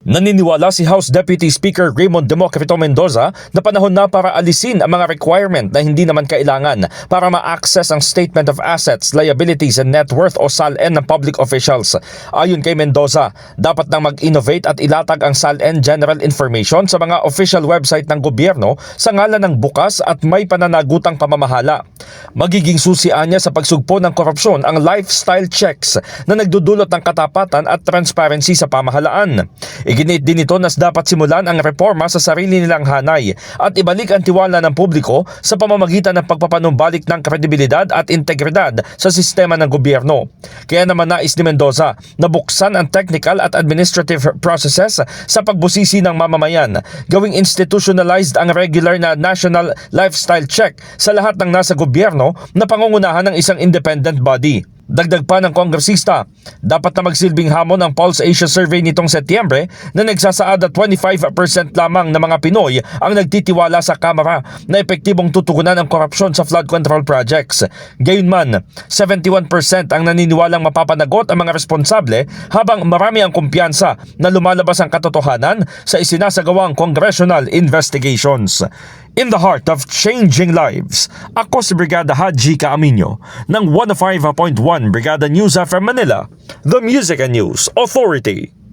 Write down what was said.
Naniniwala si House Deputy Speaker Raymond Democrito Mendoza na panahon na para alisin ang mga requirement na hindi naman kailangan para ma-access ang Statement of Assets, Liabilities and Net Worth o SALN ng public officials. Ayon kay Mendoza, dapat nang mag-innovate at ilatag ang SALN General Information sa mga official website ng gobyerno sa ngalan ng bukas at may pananagutang pamamahala. Magiging susian niya sa pagsugpo ng korupsyon ang lifestyle checks na nagdudulot ng katapatan at transparency sa pamahalaan. Iginit din ito na dapat simulan ang reforma sa sarili nilang hanay at ibalik ang tiwala ng publiko sa pamamagitan ng pagpapanumbalik ng kredibilidad at integridad sa sistema ng gobyerno. Kaya naman nais ni Mendoza na buksan ang technical at administrative processes sa pagbusisi ng mamamayan, gawing institutionalized ang regular na national lifestyle check sa lahat ng nasa gobyerno na pangungunahan ng isang independent body. Dagdag pa ng kongresista, dapat na magsilbing hamon ang Pulse Asia Survey nitong Setyembre na nagsasaad na 25% lamang ng mga Pinoy ang nagtitiwala sa Kamara na epektibong tutugunan ang korupsyon sa flood control projects. Gayunman, 71% ang naniniwalang mapapanagot ang mga responsable habang marami ang kumpiyansa na lumalabas ang katotohanan sa isinasagawang congressional investigations. In the heart of changing lives, ako si Brigada Haji Caaminio ng 105.1 Brigada News from Manila, the Music and News Authority.